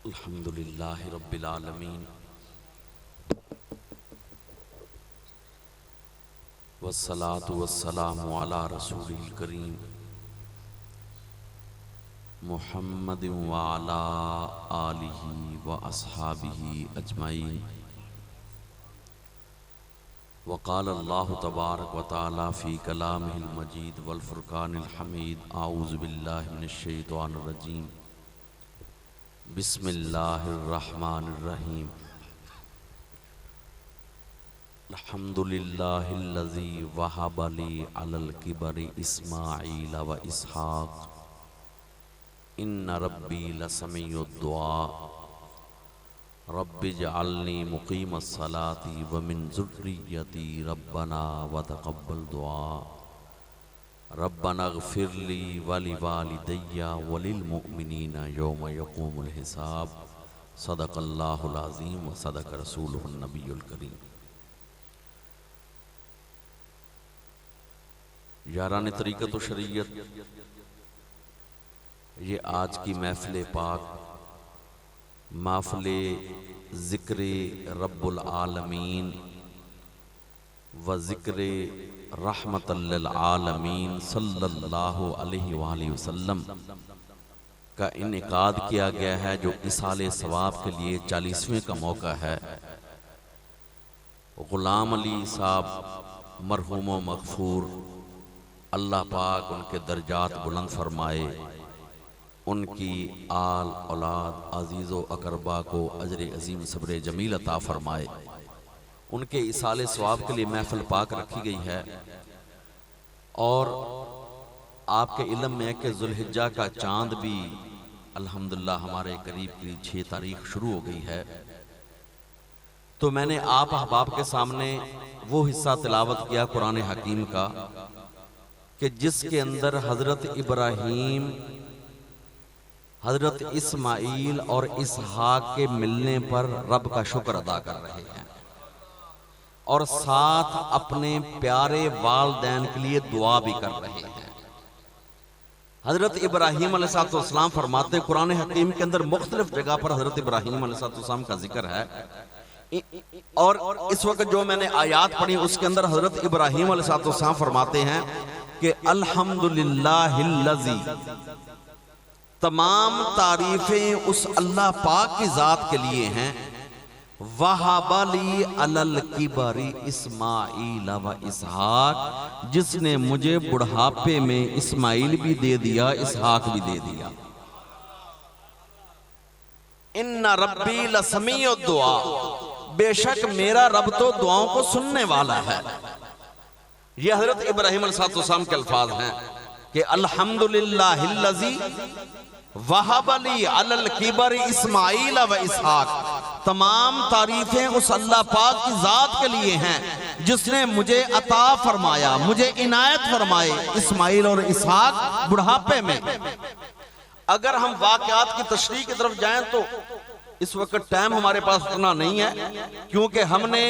الحمدللہ رب العالمین والصلاة والسلام علی رسول الکریم محمد وعلی آلہ واصحابہ اجمعین۔ وقال اللہ تبارک وتعالی فی کلامہ المجید والفرقان الحمید۔ اعوذ باللہ من الشیطان الرجیم۔ بسم اللہ الرحمن الرحیم۔ الحمدللہ الذی وہب لی علی الکبر اسماعیل و اسحاق ان ربی لسمیع الدعاء رب اجعلنی مقیم الصلاة ومن ذریتی ربنا وتقبل دعاء ربنا اغفر لی ولوالدی وللمؤمنین یوم یقوم الحساب۔ صدق اللہ العظیم و صدق رسولہ النبی الکریم۔ یاران طریقت و شریعت، یہ آج کی محفل پاک محفل ذکر رب العالمین و ذکر رحمت للعالمین صلی اللہ علیہ وآلہ وسلم کا انعقاد کیا گیا ہے، جو اصال ثواب کے لیے 40ویں کا موقع ہے۔ غلام علی صاحب مرحوم و مغفور، اللہ پاک ان کے درجات بلند فرمائے، ان کی آل اولاد عزیز و اقربا کو اجر عظیم صبر جمیل عطا فرمائے۔ ان کے اصال ثواب کے لیے محفل پاک رکھی گئی ہے، اور آپ کے علم میں ہے کہ ذوالحجہ کا چاند بھی الحمدللہ ہمارے قریب کی 6 تاریخ شروع ہو گئی ہے۔ تو میں نے آپ احباب کے سامنے وہ حصہ تلاوت کیا قرآن حکیم کا کہ جس کے اندر حضرت ابراہیم، حضرت اسماعیل اور اسحاق کے ملنے پر رب کا شکر ادا کر رہے ہیں، اور ساتھ اپنے پیارے والدین کے لیے دعا بھی کر رہے ہیں۔ حضرت ابراہیم علیہ السلام فرماتے ہیں، قرآن حکیم کے اندر مختلف جگہ پر حضرت ابراہیم علیہ السلام کا ذکر ہے، اور اس وقت جو میں نے آیات پڑھی اس کے اندر حضرت ابراہیم علیہ السلام فرماتے ہیں کہ الحمدللہ الذی، تمام تعریفیں اس اللہ پاک کی ذات کے لیے ہیں، وَهَبَ لِي عَلَى الْكِبَرِ اسماعیل و اسحاق، جس نے مجھے بڑھاپے میں اسماعیل بھی دے دیا، اسحاق بھی دے دیا۔ ان ربی لسمیع الدعاء، بے شک میرا رب تو دعاؤں کو سننے والا ہے۔ یہ حضرت ابراہیم علیہ السلام کے الفاظ ہیں کہ الحمدللہ الذی وہب لی علی الکبر اسماعیل و اسحاق، تمام تعریفیں اس اللہ پاک کی ذات کے لیے ہیں جس نے مجھے عطا فرمایا، مجھے عنایت فرمائے اسماعیل اور اسحاق بڑھاپے میں۔ اگر ہم واقعات کی تشریح کی طرف جائیں تو اس وقت ٹائم ہمارے پاس اتنا نہیں ہے، کیونکہ ہم نے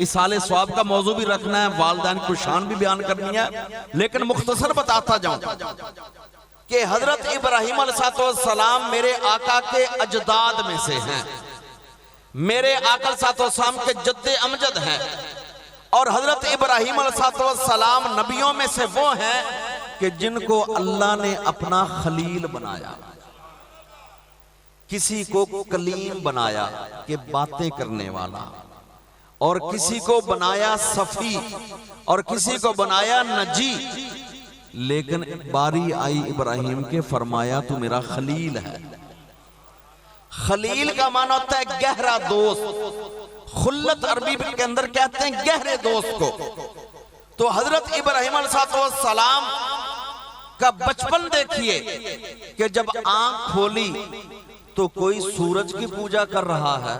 اصال ثواب کا موضوع بھی رکھنا ہے، والدین کو شان بھی بیان کرنی ہے، لیکن مختصر بتاتا جاؤں کہ حضرت ابراہیم علیہ السلام میرے آقا کے اجداد میں سے ہیں، میرے آقا علیہ السلام کے جد امجد ہیں، اور حضرت ابراہیم علیہ السلام نبیوں میں سے وہ ہیں کہ جن کو اللہ نے اپنا خلیل بنایا، کسی کو کلیم بنایا کہ باتیں کرنے والا، اور کسی کو بنایا صفی، اور کسی کو بنایا نجی، لیکن باری آئی ابراہیم کے فرمایا تو میرا خلیل ہے۔ خلیل کا معنی ہوتا ہے گہرا دوست، خلت عربی کے اندر کہتے ہیں گہرے دوست کو۔ تو حضرت ابراہیم علیہ السلام کا بچپن دیکھیے کہ جب آنکھ کھولی تو کوئی سورج کی پوجا کر رہا ہے،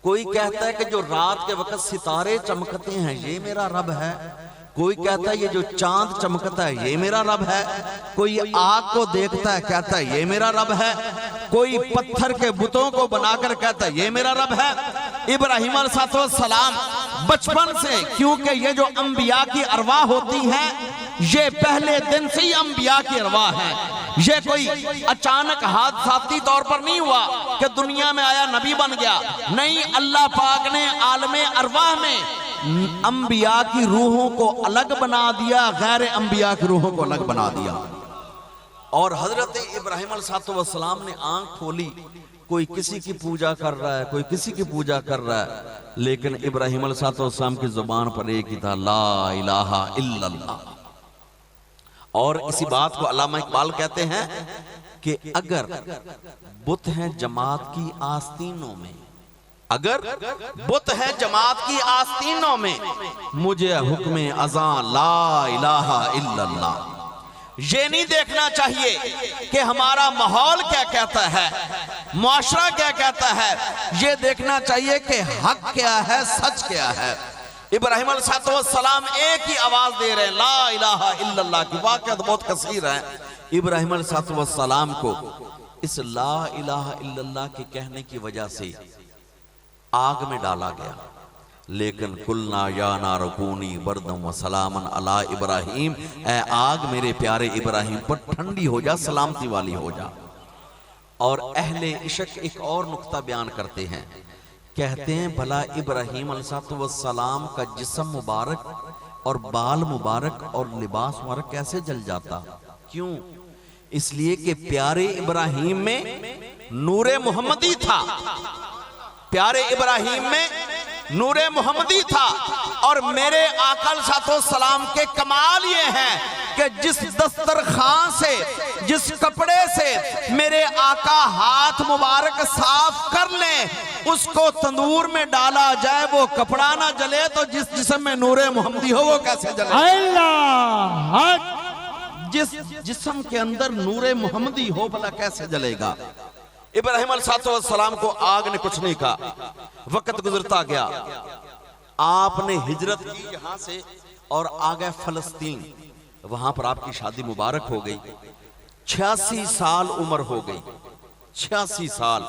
کوئی کہتا ہے کہ جو رات کے وقت ستارے چمکتے ہیں یہ میرا رب ہے، کوئی کہتا ہے یہ جو چاند چمکتا ہے یہ میرا رب ہے، کوئی آگ کو دیکھتا ہے کہتا ہے یہ میرا رب ہے، کوئی پتھر کے بتوں کو بنا کر کہتا ہے یہ میرا رب ہے۔ ابراہیم علیہ السلام بچپن سے، کیونکہ یہ جو انبیاء کی ارواح ہوتی ہیں یہ پہلے دن سے ہی انبیاء کی ارواح ہے. یہ کوئی اچانک حادثاتی طور پر نہیں ہوا کہ دنیا میں آیا نبی بن گیا. نہیں، اللہ پاک نے عالم ارواح میں انبیاء کی روحوں کو الگ بنا دیا، غیر انبیاء کی روحوں کو الگ بنا دیا. اور حضرت ابراہیم علیہ السلام نے آنکھ کھولی، کوئی کسی کی پوجا کر رہا ہے، کوئی کسی کی پوجا کر رہا ہے، لیکن ابراہیم علیہ السلام کی زبان پر ایک ہی تھا، لا الہ الا اللہ. اور اسی بات کو علامہ اقبال کہتے ہیں کہ اگر بت ہیں جماعت کی آستینوں میں، اگر بت ہے جماعت کی آستینوں میں، مجھے حکم اذاں لا الہ الا اللہ. یہ نہیں دیکھنا چاہیے کہ ہمارا ماحول کیا کہتا ہے، معاشرہ کیا کہتا ہے، یہ دیکھنا چاہیے کہ حق کیا ہے، سچ کیا ہے. ابراہیم علیہ السلام ایک ہی آواز دے رہے ہیں، لا الہ الا اللہ کی. واقعات بہت کثیر ہیں. ابراہیم علیہ السلام کو اس لا الہ الا اللہ کے کہنے کی وجہ سے آگ میں ڈالا گیا، لیکن قلنا یا نار کونی بردم و سلامن علی ابراہیم، اے آگ میرے پیارے ابراہیم پر ٹھنڈی ہو جا، سلامتی والی ہو جا. اور اہل عشق ایک اور نقطہ بیان کرتے ہیں، کہتے ہیں بھلا ابراہیم علیہ السلام کا جسم مبارک اور بال مبارک اور لباس مبارک کیسے جل جاتا؟ کیوں؟ اس لیے کہ پیارے ابراہیم میں نور محمدی تھا، پیارے ابراہیم میں نور محمدی تھا. اور میرے آقا علیہ السلام کے کمال یہ ہیں کہ جس دسترخوان سے، جس کپڑے سے میرے آقا ہاتھ مبارک صاف کر لیں، اس کو تندور میں ڈالا جائے وہ کپڑا نہ جلے، تو جس جسم میں نور محمدی ہو وہ کیسے جلے؟ اللہ! جس جسم کے اندر نور محمدی ہو بھلا کیسے جلے گا؟ ابراہیم علیہ السلام کو آگ نے کچھ نہیں کہا. وقت گزرتا گیا، آپ نے ہجرت کی یہاں سے اور آگئے فلسطین. وہاں پر آپ کی شادی مبارک ہو گئی. 86 سال عمر ہو گئی، 86 سال.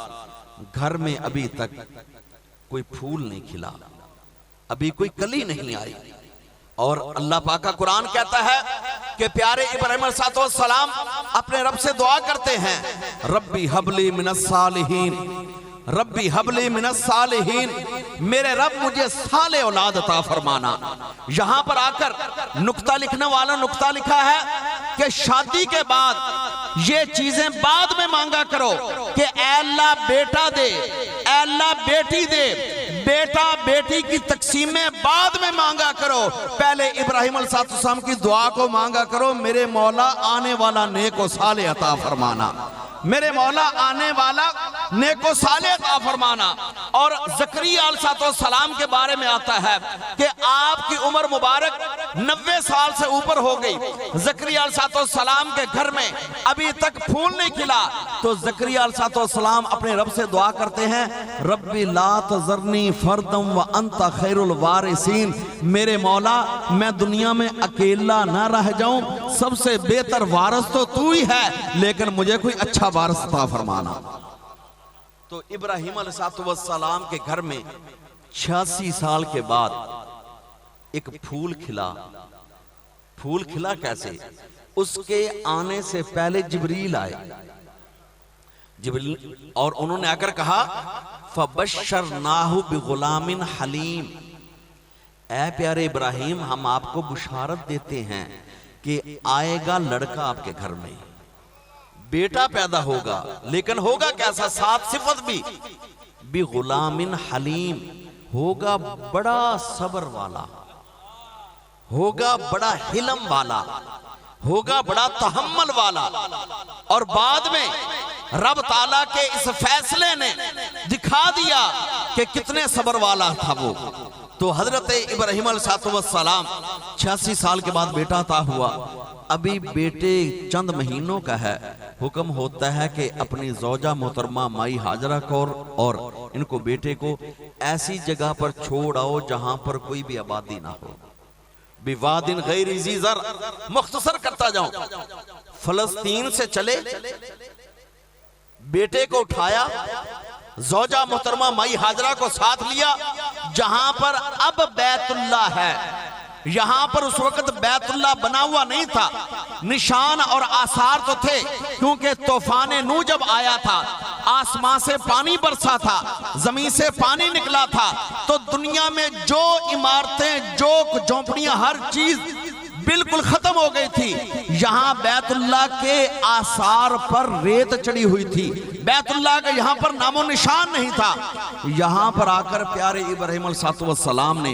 گھر میں ابھی تک کوئی پھول نہیں کھلا، ابھی کوئی کلی نہیں آئی. اور اللہ پاک کا قرآن کہتا ہے کہ پیارے ابراہیم علیہ السلام اپنے رب سے دعا کرتے ہیں، ربی حبلی من الصالحین، ربی حبلی من الصالحین، میرے رب مجھے صالح اولاد عطا فرمانا. یہاں پر آ کر نقطہ لکھنے والا نقطہ لکھا ہے کہ شادی کے بعد یہ چیزیں بعد میں مانگا کرو کہ اے اللہ بیٹا دے، اے اللہ بیٹی دے. بیٹا بیٹی کی تقسیمیں بعد میں مانگا کرو، پہلے ابراہیم علیہ السلام کی دعا کو مانگا کرو، میرے مولا آنے والا نیک و صالح عطا فرمانا، میرے مولا آنے والا نیک و صالح عطا فرمانا. اور زکریا علیہ السلام کے بارے میں آتا ہے کہ آپ کی عمر مبارک 90 سال سے اوپر ہو گئی. زکریا علیہ السلام کے گھر میں ابھی تک پھول نہیں کھلا، تو زکریا علیہ السلام اپنے رب سے دعا کرتے ہیں، ربی لا تذرنی فردم وانت خیر الوارثین، میرے مولا میں دنیا میں اکیلا نہ رہ جاؤں، سب سے بہتر وارث تو تو ہی ہے، لیکن مجھے کوئی اچھا وارث عطا فرمانا. تو ابراہیم علیہ السلام کے گھر میں 86 سال کے بعد ایک پھول کھلا. پھول کھلا کیسے؟ اس کے آنے سے پہلے جبریل آئے، جبریل، اور انہوں نے آ کر کہا فَبَشَّرْنَاهُ بِغُلَامٍ حَلِيمٍ، اے پیارے ابراہیم ہم آپ کو بشارت دیتے ہیں کہ آئے گا لڑکا آپ کے گھر میں، بیٹا پیدا ہوگا، لیکن ہوگا کیسا؟ 7 صفت بھی، بِغُلَامٍ حَلِيمٍ، ہوگا بڑا صبر والا، ہوگا بڑا حلم والا، ہوگا بڑا تحمل والا. اور بعد میں رب تعالیٰ کے اس فیصلے نے دکھا دیا کہ کتنے صبر والا تھا وہ. تو حضرت ابراہیم علیہ السلام 86 سال کے بعد بیٹا عطا ہوا. ابھی بیٹے چند مہینوں کا ہے، حکم ہوتا ہے کہ اپنی زوجہ محترمہ مائی ہاجرہ کو اور ان کو بیٹے کو ایسی جگہ پر چھوڑ آؤ جہاں پر کوئی بھی آبادی نہ ہو. بِوَادٍ غَيْرِ ذِي زَرْعٍ، مختصر کرتا جاؤں، فلسطین سے چلے، بیٹے کو اٹھایا زوجہ محترمہ مائی حاجرہ کو ساتھ لیا جہاں پر اب بیت اللہ ہے. یہاں پر اس وقت بیت اللہ بنا ہوا نہیں تھا، نشان اور آثار تو تھے، کیونکہ طوفان نوح جب آیا تھا آسمان سے پانی برسا تھا، زمین سے پانی نکلا تھا، تو دنیا میں جو عمارتیں، جو جھونپڑیاں، ہر چیز بالکل ختم ہو گئی تھی. یہاں بیت اللہ کے آثار پر ریت چڑی ہوئی تھی، بیت اللہ کا یہاں پر نام و نشان نہیں تھا. یہاں پر آ کر پیارے ابراہیم علیہ السلام نے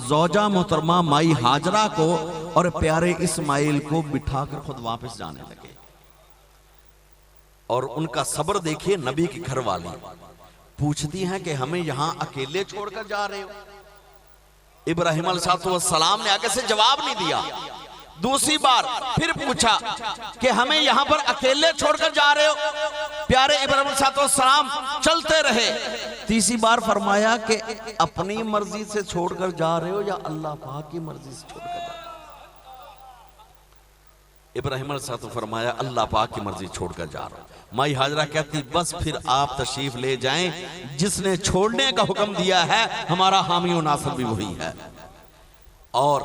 زوجہ محترمہ مائی حاجرہ کو اور پیارے اسماعیل کو بٹھا کر خود واپس جانے لگے. اور ان کا صبر دیکھیے. نبی کی گھر والی پوچھتی ہیں کہ ہمیں یہاں اکیلے چھوڑ کر جا رہے ہو؟ ابراہیم علیہ السلام نے آگے سے جواب نہیں دیا. دوسری بار پھر پوچھا کہ ہمیں یہاں پر اکیلے چھوڑ کر جا رہے ہو؟ پیارے ابراہیم علیہ السلام چلتے رہے. تیسری بار فرمایا کہ اپنی مرضی سے چھوڑ کر جا رہے ہو یا اللہ پاک کی مرضی سے چھوڑ کر جا رہے ہو؟ ابراہیم علیہ السلام فرمایا اللہ پاک کی مرضی چھوڑ کر جا رہا ہوں. مائی حاجرہ کہتی بس پھر آپ تشریف لے جائیں، جس نے چھوڑنے کا حکم دیا ہے ہمارا حامی و ناصر بھی وہی ہے. اور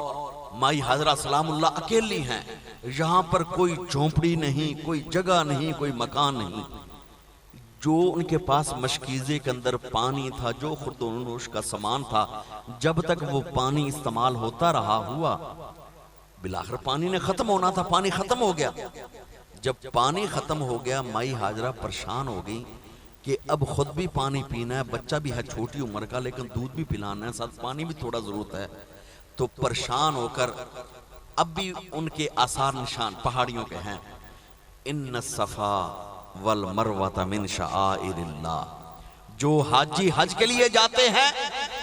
مائی حاجرہ سلام اللہ اکیلی ہیں. یہاں پر کوئی جھونپڑی نہیں، کوئی جگہ نہیں، کوئی مکان نہیں. جو ان کے پاس مشکیزے کے اندر پانی تھا، جو خورد و نوش کا سامان تھا، جب تک وہ پانی استعمال ہوتا رہا ہوا، بالآخر پانی نے ختم ہونا تھا. پانی ختم ہو گیا. جب پانی ختم ہو گیا مائی حاجرہ پریشان ہو گئی کہ اب خود بھی پانی پینا ہے، بچہ بھی ہے چھوٹی عمر کا، لیکن دودھ بھی پلانا ہے، ساتھ پانی بھی تھوڑا ضرورت ہے. تو پریشان ہو کر اب بھی ان کے آثار نشان پہاڑیوں کے ہیں. ان الصفا والمروۃ من شعائر اللہ. جو حاجی حج کے لیے جاتے ہیں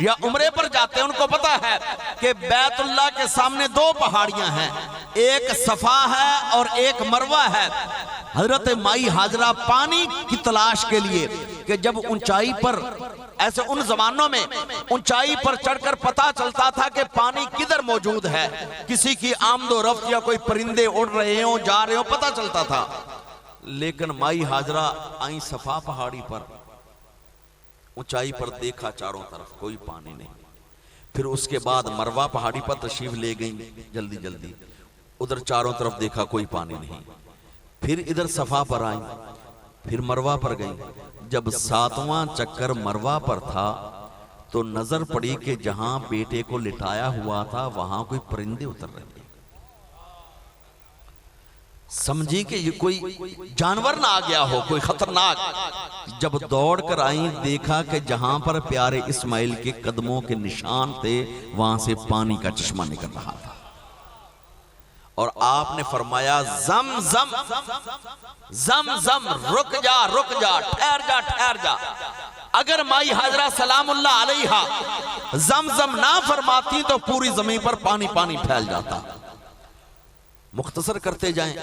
یا عمرے پر جاتے ہیں ان کو پتا ہے کہ بیت اللہ کے سامنے دو پہاڑیاں ہیں، ایک صفا ہے اور ایک مروہ ہے. حضرت مائی حاجرہ پانی کی تلاش کے لیے کہ جب اونچائی پر، ایسے ان زمانوں میں اونچائی پر چڑھ کر پتا چلتا تھا کہ پانی کدھر موجود ہے، کسی کی آمد و رفت یا کوئی پرندے اڑ رہے ہوں جا رہے ہوں پتا چلتا تھا. لیکن مائی حاجرہ آئیں صفا پہاڑی پر، اونچائی پر دیکھا چاروں طرف کوئی پانی نہیں. پھر اس کے بعد مروہ پہاڑی پر تشریف لے گئیں جلدی جلدی، ادھر چاروں طرف دیکھا کوئی پانی نہیں. پھر ادھر صفا پر آئیں، پھر مروہ پر گئیں. جب 7واں چکر مروہ پر تھا تو نظر پڑی کہ جہاں بیٹے کو لٹایا ہوا تھا وہاں کوئی پرندے اتر رہے. سمجھی کہ یہ کوئی جانور نہ آ گیا ہو، کوئی خطرناک. جب دوڑ کر آئیں دیکھا کہ جہاں پر پیارے اسماعیل کے قدموں کے نشان تھے وہاں سے پانی کا چشمہ نکل رہا تھا. اور آپ نے فرمایا زمزم زمزم، رک جا رک جا، ٹھہر جا ٹھہر جا. اگر مائی حاجرہ سلام اللہ علیہا زمزم نہ فرماتی تو پوری زمین پر پانی پانی پھیل جاتا. مختصر کرتے جائیں،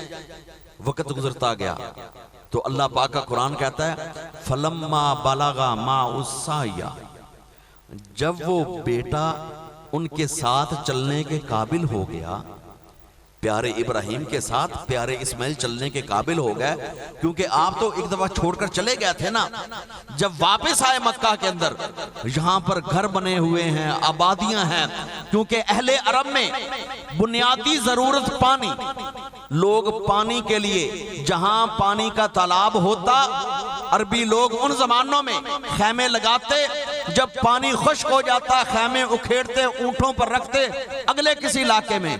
وقت گزرتا گیا تو اللہ پاک کا قرآن کہتا ہے فَلَمَّا بَلَغَ مَعُ السَّعْيَ. جب وہ بیٹا ان کے ساتھ چلنے کے قابل ہو گیا، پیارے ابراہیم کے ساتھ پیارے اسماعیل چلنے کے قابل ہو گئے، کیونکہ آپ تو ایک دفعہ چھوڑ کر چلے گئے تھے نا. جب واپس آئے مکہ کے اندر، یہاں پر گھر بنے ہوئے ہیں، آبادیاں ہیں، کیونکہ اہل عرب میں بنیادی ضرورت پانی. لوگ پانی کے لیے جہاں پانی کا تالاب ہوتا، عربی لوگ ان زمانوں میں خیمے لگاتے، جب پانی خشک ہو جاتا خیمے اکھیڑتے، اونٹوں پر رکھتے اگلے کسی علاقے میں.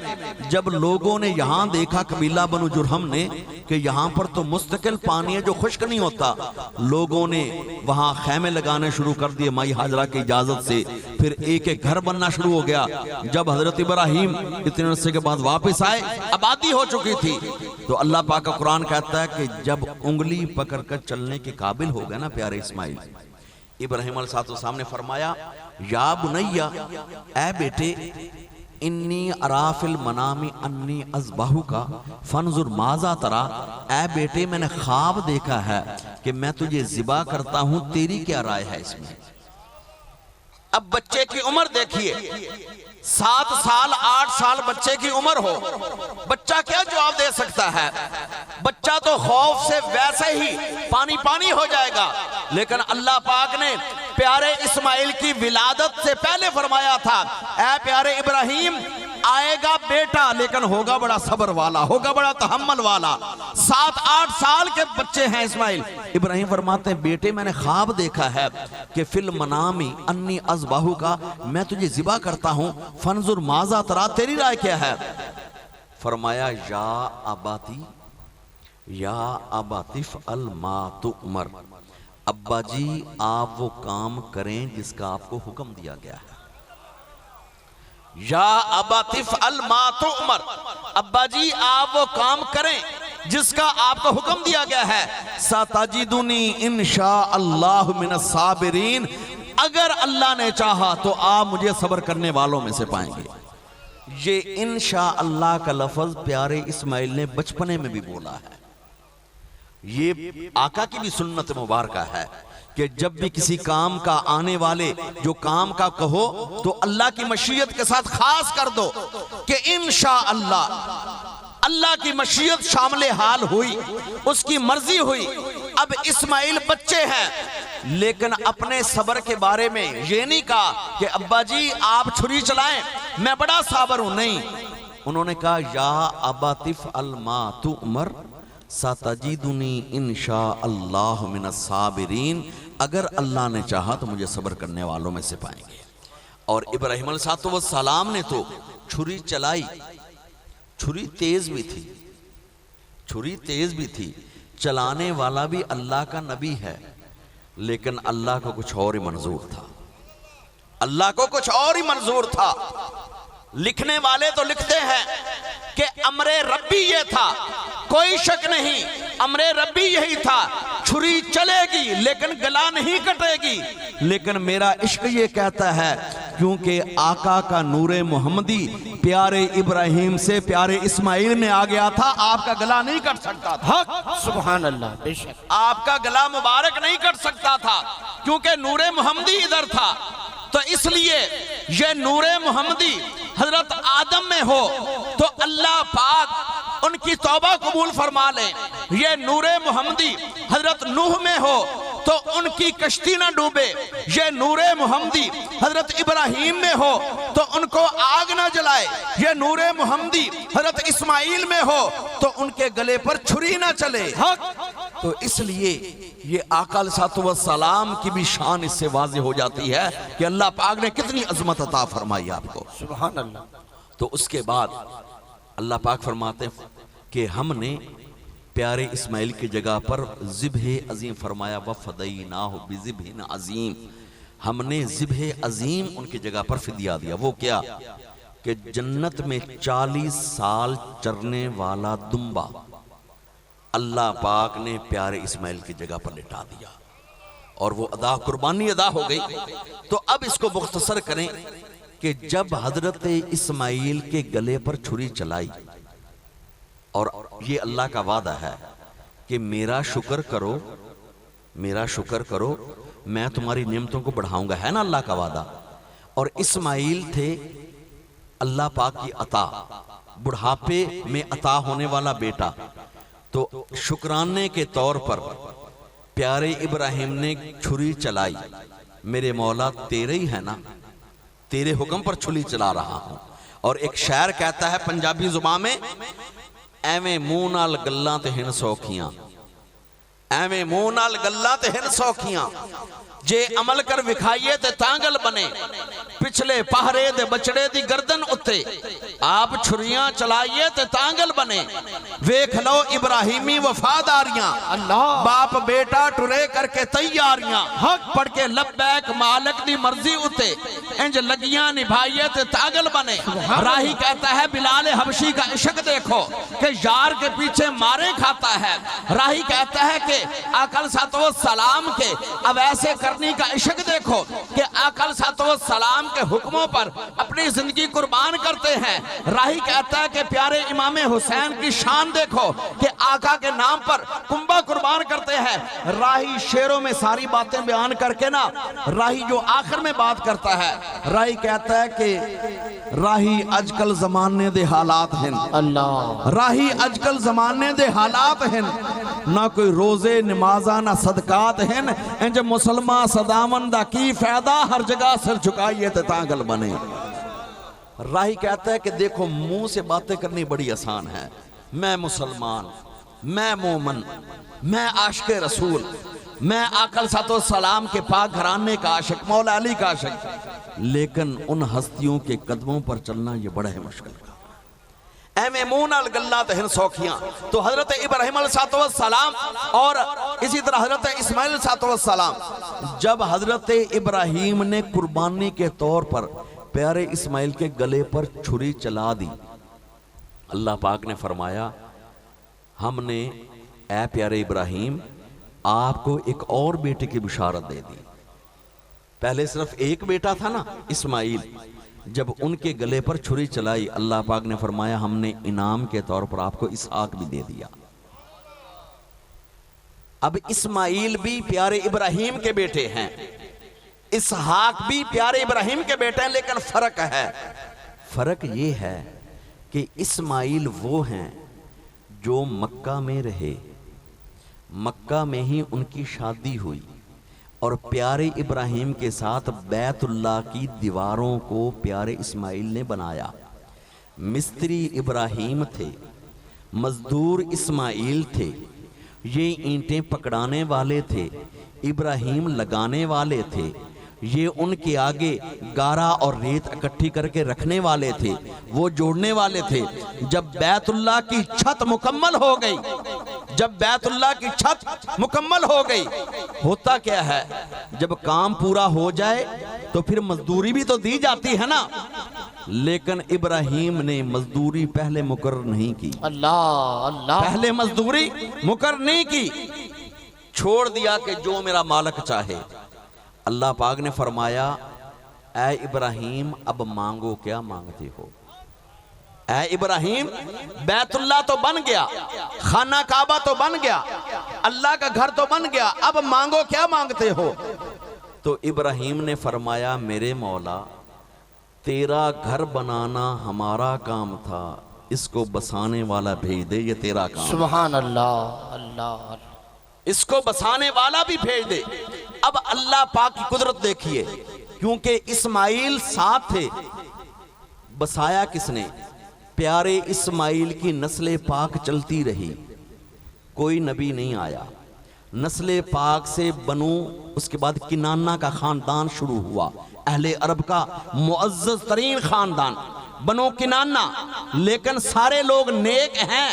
جب لوگوں نے یہاں دیکھا قبیلہ بنو جرہم نے کہ یہاں پر تو مستقل پانی ہے جو خشک نہیں ہوتا، لوگوں نے وہاں خیمے لگانے شروع کر دیے مائی حاجرہ کی اجازت سے. پھر ایک ایک گھر بننا شروع ہو گیا. جب حضرت ابراہیم اتنے عرصے کے بعد واپس آئے، آبادی ہو چکی تھی. تو اللہ پاک کا قرآن کہتا ہے کہ جب انگلی پکڑ کر چلنے کے قابل ہو گئے نا پیارے اسماعیل، ابراہیم علیہ السلام نے فرمایا یا بنیا، اے بیٹے، انی ارا فی المنام انی اذبحک فانظر ماذا ترا. اے بیٹے میں نے خواب دیکھا ہے کہ میں تجھے ذبح کرتا ہوں، تیری کیا رائے ہے اس میں؟ اب بچے کی عمر دیکھیے، 7 سال 8 سال بچے کی عمر ہو، بچہ کیا جواب دے سکتا ہے؟ بچہ تو تو خوف سے ویسے ہی پانی پانی ہو جائے گا، لیکن اللہ پاک نے پیارے اسماعیل کی ولادت سے پہلے فرمایا تھا اے پیارے ابراہیم آئے گا بیٹا لیکن ہوگا بڑا صبر والا، ہوگا بڑا تحمل والا۔ 7-8 سال کے بچے ہیں اسماعیل۔ ابراہیم فرماتے ہیں بیٹے میں نے خواب دیکھا ہے کہ فی المنامی انی اذبحو کا، میں تجھے ذبح کرتا ہوں، فانظر ماذا ترا، تیری رائے کیا ہے؟ فرمایا یا اباتی یا اباتی فعل ما تؤمر، ابا جی آپ وہ کام کریں جس کا آپ کو حکم دیا گیا ہے۔ یا اباتی فعل ما تؤمر، ابا جی آپ وہ کام کریں جس کا آپ کو حکم دیا گیا ہے۔ ستجدنی انشاء اللہ من الصابرین، اگر اللہ نے چاہا تو آپ مجھے صبر کرنے والوں میں سے پائیں گے۔ یہ انشاء اللہ کا لفظ پیارے اسماعیل نے بچپنے میں بھی بولا ہے۔ یہ آقا کی بھی سنت مبارکہ ہے کہ جب بھی کسی کام کا آنے والے جو کام کا کہو تو اللہ کی مشیت کے ساتھ خاص کر دو کہ انشاءاللہ، اللہ کی مشیت شامل حال ہوئی، اس کی مرضی ہوئی۔ اب اسماعیل بچے ہیں لیکن اپنے صبر کے بارے میں یہ نہیں کہا کہ ابا جی آپ چھری چلائیں میں بڑا صابر ہوں، نہیں، انہوں نے کہا یا اباتی فعل ما تؤمر ستجدنی انشاء اللہ من الصابرین، اگر اللہ نے چاہا تو مجھے صبر کرنے والوں میں سے پائیں گے۔ اور ابراہیم علیہ السلام نے تو چھری چلائی، چھری تیز بھی تھی، چھری تیز بھی تھی، چلانے والا بھی اللہ کا نبی ہے، لیکن اللہ کو کچھ اور ہی منظور تھا، اللہ کو کچھ اور ہی منظور تھا۔ لکھنے والے تو لکھتے ہیں کہ امر ربی یہ تھا، کوئی شک نہیں، امر ربی یہی تھا، چھری چلے گی لیکن گلا نہیں کٹے گی، لیکن میرا عشق یہ کہتا ہے کیونکہ آقا کا نور محمدی پیارے ابراہیم سے پیارے اسماعیل میں آ گیا تھا، آپ کا گلا نہیں کٹ سکتا تھا۔ سبحان اللہ، بے شک آپ کا گلا مبارک نہیں کٹ سکتا تھا کیونکہ نور محمدی ادھر تھا۔ تو اس لیے یہ نور محمدی حضرت آدم میں ہو تو اللہ پاک ان کی توبہ قبول فرما لیں، یہ نور محمدی حضرت نوح میں ہو تو ان کی کشتی نہ ڈوبے، یہ نور محمدی حضرت ابراہیم میں ہو تو ان کو آگ نہ جلائے، یہ نور محمدی حضرت اسماعیل میں ہو تو ان کے گلے پر چھری نہ چلے۔ تو اس لیے یہ آقا علیہ السلام کی بھی شان اس سے واضح ہو جاتی ہے کہ اللہ پاک نے کتنی عظمت عطا فرمائی آپ کو، سبحان اللہ۔ تو اس کے بعد اللہ پاک فرماتے ہیں کہ ہم نے پیارے اسماعیل کی جگہ پر ذبح عظیم فرمایا، وَفَدَيْنَاهُ بِذِبْحٍ عَظِيمٍ، ہم نے ذبح عظیم ان کی جگہ پر فدیہ دیا۔ وہ کیا کہ جنت میں 40 سال چرنے والا دمبا اللہ پاک نے پیارے اسماعیل کی جگہ پر لٹا دیا اور وہ قربانی ادا ہو گئی۔ تو اب اس کو مختصر کریں کہ جب حضرت اسماعیل کے گلے پر چھری چلائی اور یہ اللہ کا وعدہ ہے کہ میرا شکر کرو، میرا شکر کرو، میں تمہاری نعمتوں کو بڑھاؤں گا، ہے نا اللہ کا وعدہ۔ اور اسماعیل تھے اللہ پاک کی عطا، بڑھاپے میں عطا ہونے والا بیٹا، تو شکرانے کے طور پر پیارے ابراہیم نے چھری چلائی، میرے مولا تیرے ہی ہے نا، تیرے حکم پر چھری چلا رہا ہوں۔ اور ایک شعر کہتا ہے پنجابی زبان میں، ایویں منہ نال گلاں تے ہن سوکھیاں، ایویں منہ نال گلاں تے ہن سوکھیاں، جے عمل کر وکھائیے تے تانگل بنے، پچھلے پہرے دے بچڑے دی گردن اتے، آپ چھریاں چلائیے تے تانگل بنے، ویکھ لو ابراہیمی وفاداریاں، اللہ باپ بیٹا ٹرے کر کے تیاریاں، حق پڑھ کے لبیک مالک دی مرضی اتے، انج لگیاں نبھائیے تے تانگل بنے۔ راہی کہتا ہے بلال حبشی کا عشق دیکھو کہ یار کے پیچھے مارے کھاتا ہے، راہی کہتا ہے کہ آقا علیہ السلام کے اب ایسے کرنی کا عشق دیکھو کہ آقا علیہ السلام کے کے حکموں پر اپنی زندگی قربان کرتے ہیں۔ راہی کہتا ہے کہ پیارے امام حسین کی شان دیکھو کہ آقا کے نام پر کنبہ قربان کرتے ہیں۔ راہی شعروں میں ساری باتیں بیان کر کے نا، راہی جو آخر میں بات کرتا ہے، راہی کہتا ہے کہ راہی اج کل زمانے دے حالات ہیں، اللہ راہی اج کل زمانے دے حالات ہیں، نہ کوئی روزے نمازہ نہ صدقات ہیں، انج مسلمان صدامن دا کی فائدہ، ہر جگہ سر جھکائیے تے تانگل بنے۔ راہی کہتا ہے کہ دیکھو منہ سے باتیں کرنی بڑی آسان ہے، میں مسلمان، میں مومن، میں عاشق رسول، میں آقا صلی اللہ علیہ وسلم کے پاک گھرانے کا عاشق، مولا علی کا عاشق، لیکن ان ہستیوں کے قدموں پر چلنا یہ بڑا ہے مشکل کا۔ اے میمون الگلہ تہن سوکھیاں۔ تو حضرت ابراہیم علیہ السلام اور اسی طرح حضرت اسماعیل علیہ السلام، جب حضرت ابراہیم نے قربانی کے طور پر پیارے اسماعیل کے گلے پر چھری چلا دی، اللہ پاک نے فرمایا ہم نے اے پیارے ابراہیم آپ کو ایک اور بیٹے کی بشارت دے دی۔ پہلے صرف ایک بیٹا تھا نا اسماعیل، جب ان کے گلے پر چھری چلائی اللہ پاک نے فرمایا ہم نے انعام کے طور پر آپ کو اسحاق بھی دے دیا۔ اب اسماعیل بھی پیارے ابراہیم کے بیٹے ہیں، اسحاق بھی پیارے ابراہیم کے بیٹے ہیں، لیکن فرق ہے، فرق یہ ہے کہ اسماعیل وہ ہیں جو مکہ میں رہے، مکہ میں ہی ان کی شادی ہوئی، اور پیارے ابراہیم کے ساتھ بیت اللہ کی دیواروں کو پیارے اسماعیل نے بنایا۔ مستری ابراہیم تھے، مزدور اسماعیل تھے، یہ اینٹیں پکڑانے والے تھے، ابراہیم لگانے والے تھے، یہ ان کے آگے گارا اور ریت اکٹھی کر کے رکھنے والے تھے، وہ جوڑنے والے تھے۔ جب بیت اللہ کی چھت مکمل ہو گئی، جب بیت اللہ کی چھت مکمل ہو گئی، ہوتا کیا ہے جب کام پورا ہو جائے تو پھر مزدوری بھی تو دی جاتی ہے نا، لیکن ابراہیم نے مزدوری پہلے مقرر نہیں کی، اللہ اللہ پہلے مزدوری مقرر نہیں کی، چھوڑ دیا کہ جو میرا مالک چاہے۔ اللہ پاک نے فرمایا اے ابراہیم اب مانگو کیا مانگتے ہو؟ اے ابراہیم بیت اللہ تو بن گیا، خانہ کعبہ تو بن گیا، اللہ کا گھر تو بن گیا، اب مانگو کیا مانگتے ہو؟ تو ابراہیم نے فرمایا میرے مولا تیرا گھر بنانا ہمارا کام تھا، اس کو بسانے والا بھیج دے، یہ تیرا کام۔ سبحان اللہ اللہ، اس کو بسانے والا بھی بھیج دے۔ اب اللہ پاک کی قدرت دیکھیے، کیونکہ اسماعیل ساتھ تھے، بسایا کس نے؟ پیارے اسماعیل کی نسل پاک چلتی رہی، کوئی نبی نہیں آیا، نسل پاک سے بنو، اس کے بعد کنانہ کا خاندان شروع ہوا، اہل عرب کا معزز ترین خاندان بنو کنانہ، لیکن سارے لوگ نیک ہیں،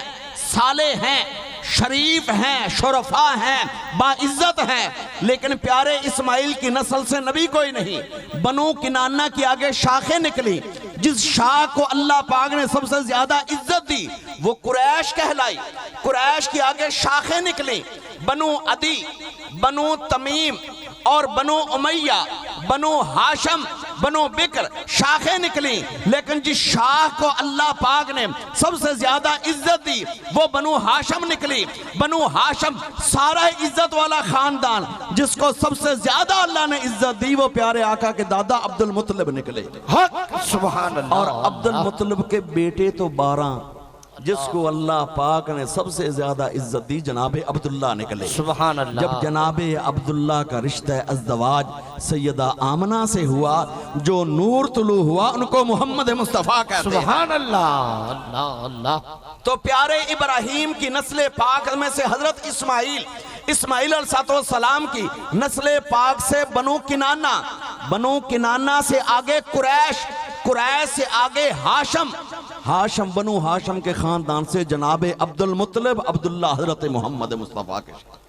صالح ہیں، شریف ہیں، شرفا ہیں، باعزت ہیں، لیکن پیارے اسماعیل کی نسل سے نبی کوئی نہیں۔ بنو کنانہ کی آگے شاخیں نکلی، جس شاخ کو اللہ پاک نے سب سے زیادہ عزت دی وہ قریش کہلائی، قریش کی آگے شاخیں نکلی، بنو عدی، بنو تمیم اور بنو امیہ، بنو ہاشم، بنو بکر، شاخیں نکلی، لیکن جس شاخ کو اللہ پاک نے سب سے زیادہ عزت دی وہ بنو ہاشم نکلی۔ بنو ہاشم سارا عزت والا خاندان، جس کو سب سے زیادہ اللہ نے عزت دی وہ پیارے آقا کے دادا عبد المطلب نکلے، سبحان اللہ، اور عبد المطلب کے بیٹے تو 12، جس کو اللہ پاک نے سب سے زیادہ عزت دی جناب عبداللہ نکلے۔ سبحان اللہ، جب جناب عبداللہ کا رشتہ ازدواج سیدہ آمنہ سے ہوا، جو نور طلوع ہوا ان کو محمد مصطفیٰ کہتے ہیں۔ سبحان اللہ اللہ اللہ، تو پیارے ابراہیم کی نسل پاک میں سے حضرت اسماعیل علیہ السلام کی نسل پاک سے بنو کنانہ، بنو کنانہ سے آگے قریش، قریش سے آگے ہاشم، ہاشم بنو ہاشم کے خاندان سے جناب عبد المطلب عبداللہ حضرت محمد مصطفیٰ کے شاہ۔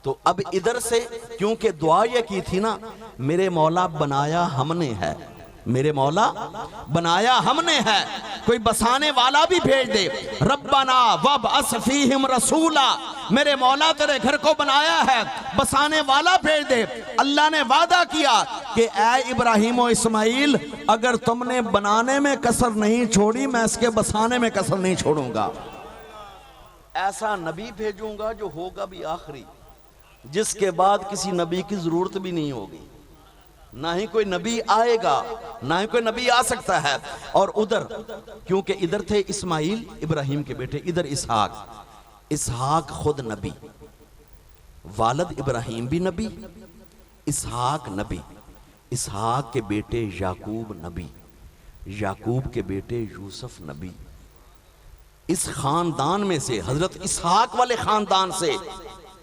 تو اب ادھر سے کیونکہ دعا یہ کی تھی نا، میرے مولا بنایا ہم نے ہے، میرے مولا بنایا ہم نے ہے، کوئی بسانے والا بھی بھیج دے۔ ربنا وابعث فیہم رسولا، میرے مولا تیرے گھر کو بنایا ہے، بسانے والا بھیج دے۔ اللہ نے وعدہ کیا کہ اے ابراہیم و اسماعیل، اگر تم نے بنانے میں کسر نہیں چھوڑی، میں اس کے بسانے میں کسر نہیں چھوڑوں گا۔ ایسا نبی بھیجوں گا جو ہوگا بھی آخری، جس کے بعد کسی نبی کی ضرورت بھی نہیں ہوگی، نہ ہی کوئی نبی آئے گا، نہ ہی کوئی نبی آ سکتا ہے۔ اور ادھر کیونکہ ادھر تھے اسماعیل ابراہیم کے بیٹے، ادھر اسحاق خود نبی، والد ابراہیم بھی نبی، اسحاق نبی، اسحاق کے بیٹے یعقوب نبی، یعقوب کے بیٹے یوسف نبی۔ اس خاندان میں سے، حضرت اسحاق والے خاندان سے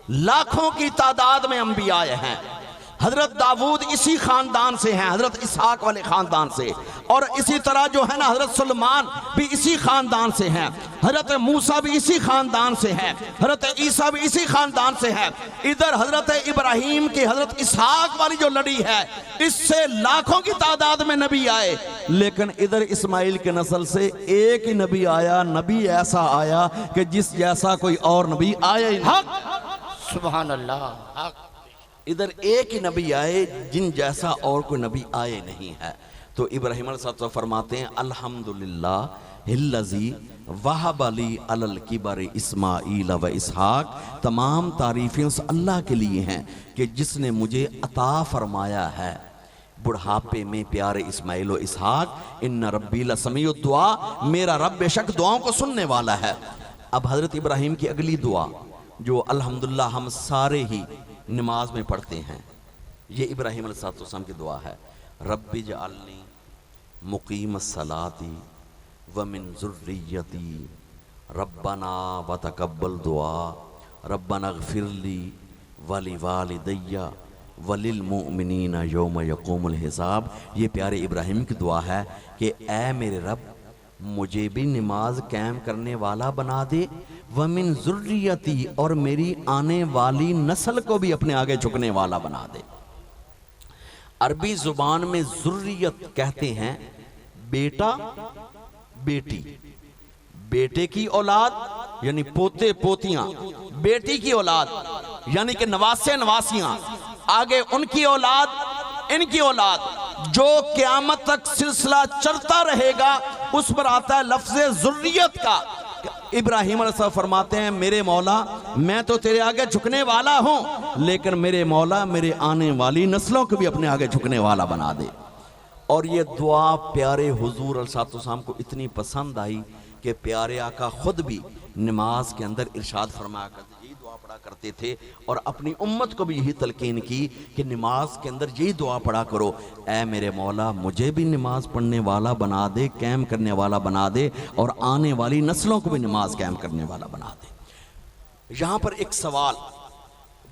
لاکھوں کی تعداد میں انبیاء آئے ہیں۔ حضرت داؤد اسی خاندان سے ہیں، حضرت اسحاق والے خاندان سے، اور اسی طرح جو ہے نا حضرت سلیمان بھی اسی خاندان سے ہیں، حضرت موسیٰ بھی اسی خاندان سے ہیں، حضرت عیسیٰ بھی اسی خاندان سے ہے۔ ادھر حضرت ابراہیم کی حضرت اسحاق والی جو لڑی ہے، اس سے لاکھوں کی تعداد میں نبی آئے، لیکن ادھر اسماعیل کے نسل سے ایک ہی نبی آیا، نبی ایسا آیا کہ جس جیسا کوئی اور نبی آیا ہی نہیں۔ سبحان اللہ، حق۔ ادھر ایک ہی نبی آئے جن جیسا اور کوئی نبی آئے نہیں ہے۔ تو ابراہیم علیہ السلام فرماتے ہیں الحمدللہ الذی وہب لی علی الکبر اسماعیل و اسحاق، تمام تعریفیں اس اللہ کے لیے ہیں کہ جس نے مجھے عطا فرمایا ہے بڑھاپے میں پیارے اسماعیل و اسحاق۔ ان ربی لسمیع الدعا، میرا رب بے شک دعاؤں کو سننے والا ہے۔ اب حضرت ابراہیم کی اگلی دعا جو الحمدللہ ہم سارے ہی نماز میں پڑھتے ہیں، یہ ابراہیم علیہ السلام کی دعا ہے۔ رب اجعلنی مقیم الصلاۃ ومن ذریتی ربنا وتقبل دعا ربنا اغفر لی ولوالدی وللمؤمنین یوم یقوم الحساب۔ یہ پیارے ابراہیم کی دعا ہے کہ اے میرے رب مجھے بھی نماز قائم کرنے والا بنا دے، ومن ذریتی، اور میری آنے والی نسل کو بھی اپنے آگے جھکنے والا بنا دے۔ عربی زبان میں ذریت کہتے ہیں بیٹا بیٹی، بیٹے کی اولاد یعنی پوتے پوتیاں، بیٹی کی اولاد یعنی کہ نواسے نواسیاں، آگے ان کی اولاد، ان کی اولاد، جو قیامت تک سلسلہ چلتا رہے گا اس پر آتا ہے لفظ ذریت کا۔ ابراہیم علیہ السلام فرماتے ہیں میرے مولا میں تو تیرے آگے جھکنے والا ہوں، لیکن میرے مولا میرے آنے والی نسلوں کو بھی اپنے آگے جھکنے والا بنا دے۔ اور یہ دعا پیارے حضور علیہ السلام کو اتنی پسند آئی کہ پیارے آقا خود بھی نماز کے اندر ارشاد فرمایا کرتے، یہی دعا پڑھا کرتے تھے، اور اپنی امت کو بھی یہی تلقین کی کہ نماز کے اندر یہی دعا پڑھا کرو، اے میرے مولا مجھے بھی نماز پڑھنے والا بنا دے، قائم کرنے والا بنا دے، اور آنے والی نسلوں کو بھی نماز قائم کرنے والا بنا دے۔ یہاں پر ایک سوال،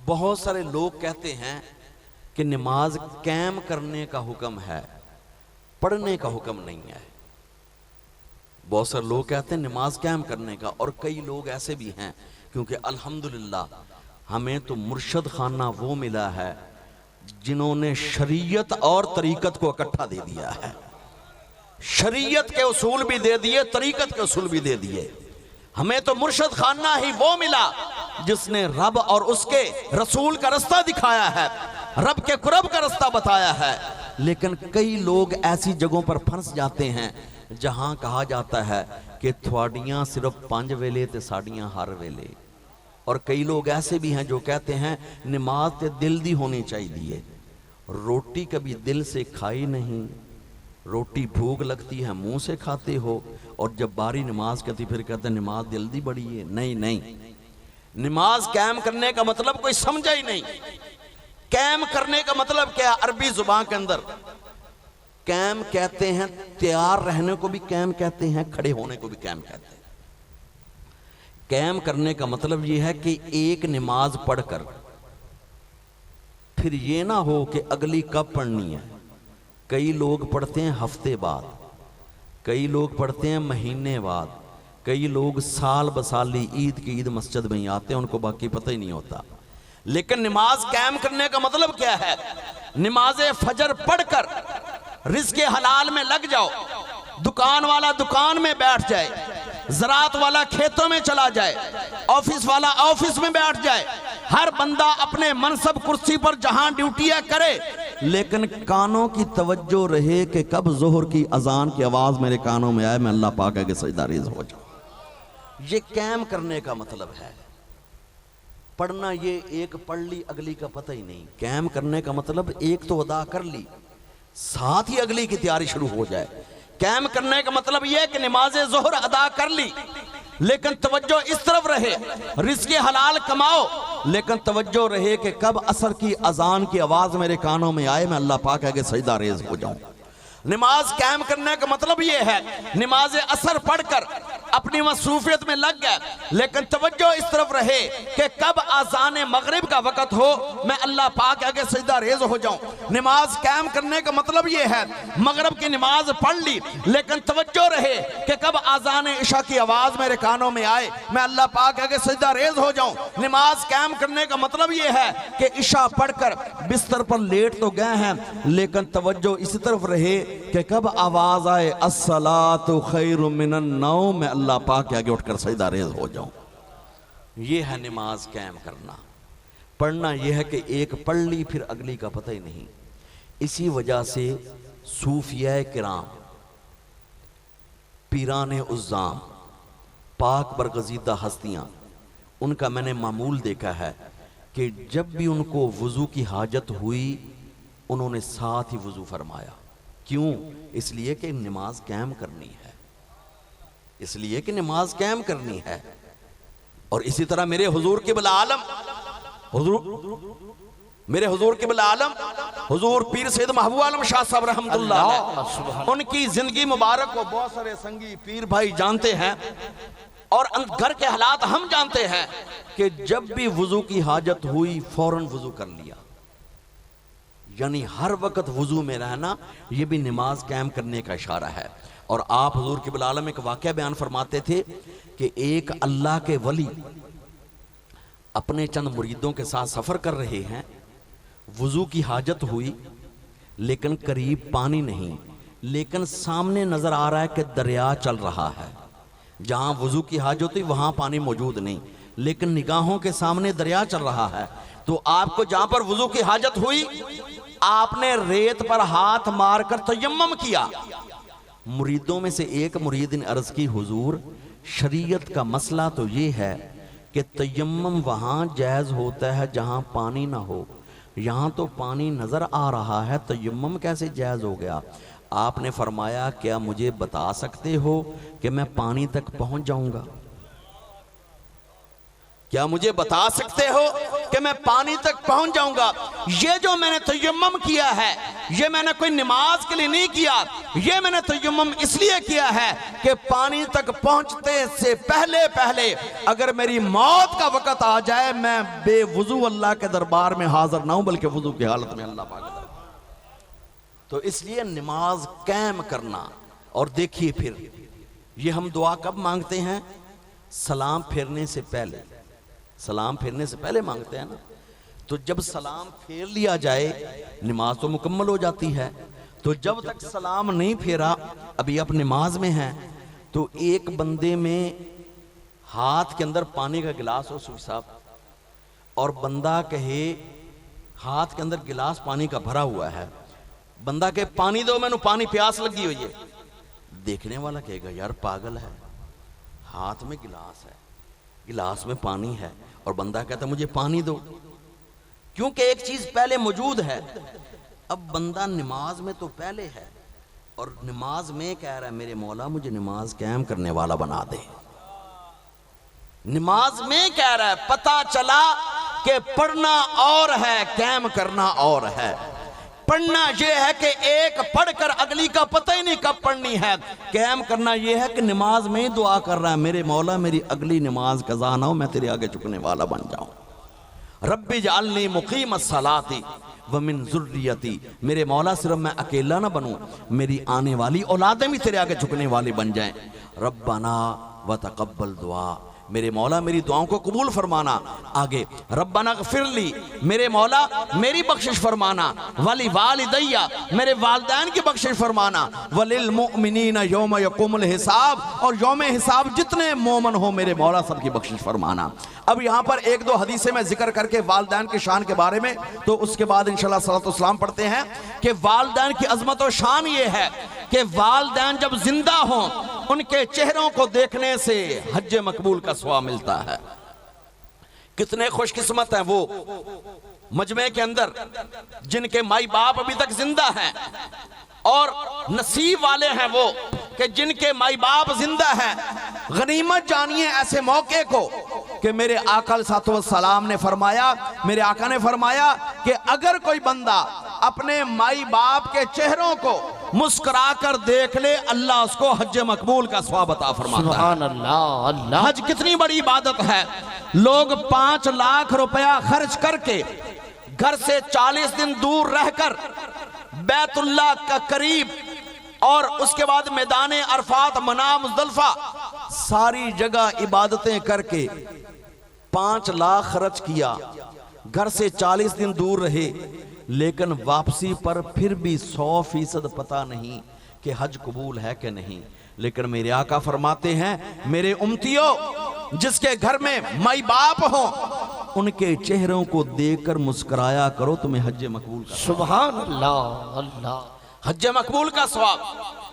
بہت سارے لوگ کہتے ہیں کہ نماز قائم کرنے کا حکم ہے، پڑھنے کا حکم نہیں ہے۔ بہت سارے لوگ کہتے ہیں نماز قائم کرنے کا، اور کئی لوگ ایسے بھی ہیں، کیونکہ الحمدللہ ہمیں تو مرشد خانہ وہ ملا ہے جنہوں نے شریعت اور طریقت کو اکٹھا دے دیا ہے، شریعت کے اصول بھی دے دیے، طریقت کے اصول بھی دے دیے۔ ہمیں تو مرشد خانہ ہی وہ ملا جس نے رب اور اس کے رسول کا رستہ دکھایا ہے، رب کے قرب کا رستہ بتایا ہے۔ لیکن کئی لوگ ایسی جگہوں پر پھنس جاتے ہیں جہاں کہا جاتا ہے کہ تھوڑیاں صرف 5 ویلے تے ساڑیاں ہر ویلے، اور کئی لوگ ایسے بھی ہیں جو کہتے ہیں نماز تے دل دی ہونی چاہیے، روٹی کبھی دل سے کھائی نہیں، روٹی بھوک لگتی ہے منہ سے کھاتے ہو، اور جب باری نماز کہتی پھر کہتے ہیں نماز دل دی بڑی ہے۔ نہیں نہیں، نماز قائم کرنے کا مطلب کوئی سمجھا ہی نہیں۔ قائم کرنے کا مطلب کیا ہے؟ عربی زبان کے اندر قائم کہتے ہیں تیار رہنے کو بھی قائم کہتے ہیں، کھڑے ہونے کو بھی قائم کہتے ہیں۔ قائم کرنے کا مطلب یہ ہے کہ ایک نماز پڑھ کر پھر یہ نہ ہو کہ اگلی کب پڑھنی ہے۔ کئی لوگ پڑھتے ہیں ہفتے بعد، کئی لوگ پڑھتے ہیں مہینے بعد، کئی لوگ سال بسالی عید کی عید مسجد میں ہی آتے ہیں، ان کو باقی پتہ ہی نہیں ہوتا۔ لیکن نماز قائم کرنے کا مطلب کیا ہے؟ نماز فجر پڑھ کر رزق حلال میں لگ جاؤ، دکان والا دکان میں بیٹھ جائے، زراعت والا کھیتوں میں چلا جائے، آفس والا آفس میں بیٹھ جائے، ہر بندہ اپنے منصب کرسی پر جہاں ڈیوٹیاں کرے، لیکن کانوں کی توجہ رہے کہ کب ظہر کی اذان کی آواز میرے کانوں میں آئے، میں اللہ پاک کے سجدہ ریز ہو جاؤں۔ یہ قائم کرنے کا مطلب ہے۔ پڑھنا یہ ایک پڑھ لی اگلی کا پتہ ہی نہیں، قائم کرنے کا مطلب ایک تو ادا کر لی ساتھ ہی اگلی کی تیاری شروع ہو جائے۔ قائم کرنے کا مطلب یہ کہ نماز ظہر ادا کر لی لیکن توجہ اس طرف رہے، رزق حلال کماؤ لیکن توجہ رہے کہ کب عصر کی اذان کی آواز میرے کانوں میں آئے، میں اللہ پاک کے سجدہ ریز ہو جاؤں۔ نماز قائم کرنے کا مطلب یہ ہے نماز عصر پڑھ کر اپنی مصروفیت میں لگ گئے لیکن توجہ اس طرف رہے کہ کب اذان مغرب کا وقت ہو، میں اللہ پاک کے آگے سجدہ ریز ہو جاؤں۔ نماز قائم کرنے کا مطلب یہ ہے مغرب کی نماز پڑھ لی لیکن توجہ رہے کہ کب اذان عشاء کی آواز میرے کانوں میں آئے، میں اللہ پاک کے آگے سجدہ ریز ہو جاؤں۔ نماز قائم کرنے کا مطلب یہ ہے کہ عشاء پڑھ کر بستر پر لیٹ تو گئے ہیں لیکن توجہ اسی طرف رہے کہ کب آواز آئے الصلاۃ خیر من النوم، میں اللہ پاک کے آگے اٹھ کر سجدہ ریز ہو جاؤں۔ یہ ہے نماز قائم کرنا۔ پڑھنا یہ ہے کہ ایک پڑھ لی پھر اگلی کا پتہ ہی نہیں۔ اسی وجہ سے صوفیاء کرام، پیران عظام، پاک برگزیدہ ہستیاں، ان کا میں نے معمول دیکھا ہے کہ جب بھی ان کو وضو کی حاجت ہوئی انہوں نے ساتھ ہی وضو فرمایا۔ کیوں؟ اس لیے کہ نماز قائم کرنی ہے، اس لیے کہ نماز قائم کرنی ہے۔ اور اسی طرح میرے حضور قبلہ عالم حضور پیر سید محبوب عالم شاہ صاحب رحمت اللہ علیہ، ان کی زندگی مبارک کو بہت سارے سنگی پیر بھائی جانتے ہیں اور گھر کے حالات ہم جانتے ہیں کہ جب بھی وضو کی حاجت ہوئی فوراً وضو کر لیا، یعنی ہر وقت وضو میں رہنا یہ بھی نماز قائم کرنے کا اشارہ ہے۔ اور آپ حضور قبلہ عالم ایک واقعہ بیان فرماتے تھے کہ ایک اللہ کے ولی اپنے چند مریدوں کے ساتھ سفر کر رہے ہیں، وضو کی حاجت ہوئی لیکن قریب پانی نہیں، لیکن سامنے نظر آ رہا ہے کہ دریا چل رہا ہے، جہاں وضو کی حاجت ہوئی وہاں پانی موجود نہیں لیکن نگاہوں کے سامنے دریا چل رہا ہے۔ تو آپ کو جہاں پر وضو کی حاجت ہوئی آپ نے ریت پر ہاتھ مار کر تیمم کیا۔ مریدوں میں سے ایک مرید نے عرض کی حضور شریعت کا مسئلہ تو یہ ہے کہ تیمم وہاں جائز ہوتا ہے جہاں پانی نہ ہو، یہاں تو پانی نظر آ رہا ہے، تیمم کیسے جائز ہو گیا؟ آپ نے فرمایا کیا مجھے بتا سکتے ہو کہ میں پانی تک پہنچ جاؤں گا؟ کیا مجھے بتا سکتے ہو کہ میں پانی تک پہنچ جاؤں گا؟ یہ جو میں نے تیمم کیا ہے یہ میں نے کوئی نماز کے لیے نہیں کیا، یہ میں نے تیمم اس لیے کیا ہے کہ پانی تک پہنچتے سے پہلے اگر میری موت کا وقت آ جائے میں بے وضو اللہ کے دربار میں حاضر نہ ہوں بلکہ وضو کی حالت میں اللہ پاک کے دربار۔ تو اس لیے نماز قائم کرنا۔ اور دیکھیے پھر یہ ہم دعا کب مانگتے ہیں؟ سلام پھیرنے سے پہلے، سلام پھیرنے سے پہلے مانگتے ہیں نا۔ تو جب سلام پھیر لیا جائے نماز تو مکمل ہو جاتی ہے۔ تو جب تک سلام نہیں پھیرا ابھی آپ نماز میں ہیں تو ایک بندے میں ہاتھ کے اندر پانی کا گلاس ہو صوفی صاحب، اور بندہ کہے ہاتھ کے اندر گلاس پانی کا بھرا ہوا ہے، بندہ کہے پانی دو میں نے پانی پیاس لگی ہوئی ہے، دیکھنے والا کہے گا یار پاگل ہے، ہاتھ میں گلاس ہے، گلاس میں پانی ہے اور بندہ کہتا ہے مجھے پانی دو، کیونکہ ایک چیز پہلے موجود ہے۔ اب بندہ نماز میں تو پہلے ہے اور نماز میں کہہ رہا ہے میرے مولا مجھے نماز قائم کرنے والا بنا دے، نماز میں کہہ رہا ہے۔ پتہ چلا کہ پڑھنا اور ہے قائم کرنا اور ہے۔ پڑھنا یہ ہے کہ ایک پڑھ کر اگلی کا پتہ ہی نہیں کب پڑھنی ہے، قائم کرنا یہ ہے کہ نماز میں ہی دعا کر رہا ہے میرے مولا میری اگلی نماز قضا نہ ہو، میں تیرے آگے جھکنے والا بن جاؤں۔ رب اجعلنی مقیم الصلاۃ ومن ذریتی، میرے مولا صرف میں اکیلا نہ بنوں، میری آنے والی اولادیں بھی تیرے آگے جھکنے والی بن جائیں۔ ربنا وتقبل دعا، میرے مولا میری دعاؤں کو قبول فرمانا. آگے ربنا اغفر لی، میرے مولا میری بخشش فرمانا. ولی والدیہ، میرے والدین کی بخشش فرمانا. وللمؤمنین یوم یقوم الحساب، اور یوم حساب جتنے مومن ہو میرے مولا سب کی بخشش فرمانا. اب یہاں پر ایک دو حدیثیں میں ذکر کر کے والدین کی شان کے بارے میں، تو اس کے بعد انشاءاللہ صلاۃ والسلام پڑھتے ہیں کہ والدین کی عظمت و شان یہ ہے کہ والدین جب زندہ ہوں ان کے چہروں کو دیکھنے سے حج مقبول کا ثواب ملتا ہے. کتنے خوش قسمت ہیں وہ مجمع کے اندر جن کے مائی باپ ابھی تک زندہ ہیں، اور نصیب والے ہیں وہ کہ جن کے مائی باپ زندہ ہیں. غنیمت جانیے ایسے موقع کو کہ میرے آقا علیہ السلام نے فرمایا، میرے آقا نے فرمایا کہ اگر کوئی بندہ اپنے مائی باپ کے چہروں کو مسکرا کر دیکھ لے اللہ اس کو حج مقبول کا ثواب عطا فرماتا ہے. سبحان اللہ. اللہ حج کتنی بڑی عبادت ہے. لوگ 5 لاکھ روپیہ خرچ کر کے گھر سے 40 دن دور رہ کر بیت اللہ کا قریب اور اس کے بعد میدان عرفات، منا، مزدلفہ ساری جگہ عبادتیں کر کے 5 لاکھ خرچ کیا، گھر سے 40 دن دور رہے، لیکن واپسی پر پھر بھی 100% پتہ نہیں کہ حج قبول ہے کہ نہیں. لیکن میرے آقا فرماتے ہیں میرے امتیوں جس کے گھر میں مائی باپ ہوں ان کے چہروں کو دیکھ کر مسکرایا کرو تمہیں حج مقبول کا. سبحان اللہ. اللہ حج مقبول کا ثواب.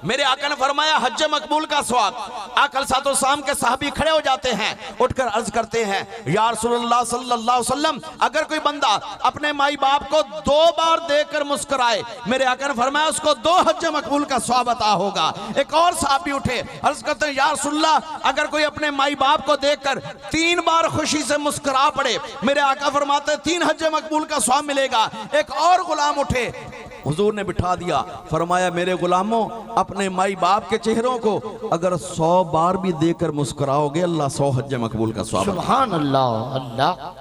میرے آقا نے فرمایا حج مقبول کا ثواب. آقا علیہ السلام کے صحابی کھڑے ہو جاتے ہیں، اٹھ کر عرض کرتے ہیں یا رسول اللہ صلی اللہ علیہ وسلم اگر کوئی بندہ اپنے مائی باپ کو 2 بار دیکھ کر مسکرائے، میرے آقا نے فرمایا اس کو 2 حج مقبول کا ثواب عطا ہوگا. ایک اور صحابی اٹھے، عرض کرتے ہیں یا رسول اللہ اگر کوئی اپنے مائی باپ کو دیکھ کر 3 بار خوشی سے مسکرا پڑے، میرے آقا فرماتے ہیں 3 حج مقبول کا ثواب ملے گا. ایک اور غلام اٹھے، حضور نے بٹھا دیا، فرمایا میرے غلاموں اپنے مائی باپ کے چہروں کو اگر 100 بار بھی دے کر مسکراؤ گے اللہ 100 حج مقبول کا ثواب. سبحان اللہ. اللہ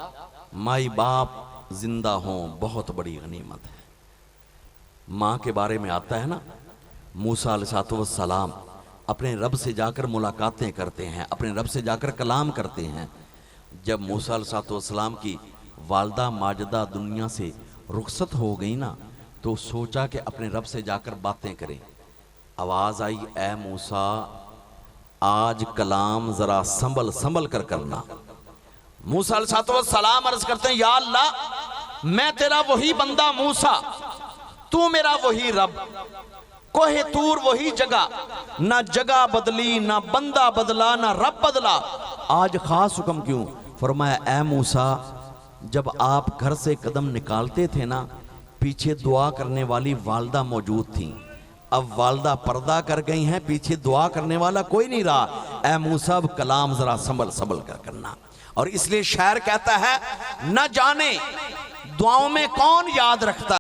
مائی باپ زندہ ہوں بہت بڑی غنیمت ہے. ماں کے بارے میں آتا ہے نا، موسیٰ علیہ السلام اپنے رب سے جا کر ملاقاتیں کرتے ہیں، اپنے رب سے جا کر کلام کرتے ہیں. جب موسیٰ علیہ السلام کی والدہ ماجدہ دنیا سے رخصت ہو گئی نا تو سوچا کہ اپنے رب سے جا کر باتیں کریں. آواز آئی اے موسیٰ آج کلام ذرا سنبھل کر کرنا. موسیٰ علیہ السلام عرض کرتے ہیں یا اللہ میں تیرا وہی بندہ موسیٰ، تو میرا وہی رب. کوہ طور وہی جگہ، نہ جگہ بدلی، نہ بندہ بدلا، نہ رب بدلا، آج خاص حکم کیوں؟ فرمایا اے موسیٰ جب آپ گھر سے قدم نکالتے تھے نا پیچھے دعا کرنے والی والدہ موجود تھیں، اب والدہ پردہ کر گئی ہیں، پیچھے دعا کرنے والا کوئی نہیں رہا. اے موسیٰ اب کلام ذرا سنبھل کر کرنا. اور اس لیے شاعر کہتا ہے نہ جانے دعاؤں میں کون یاد رکھتا ہے.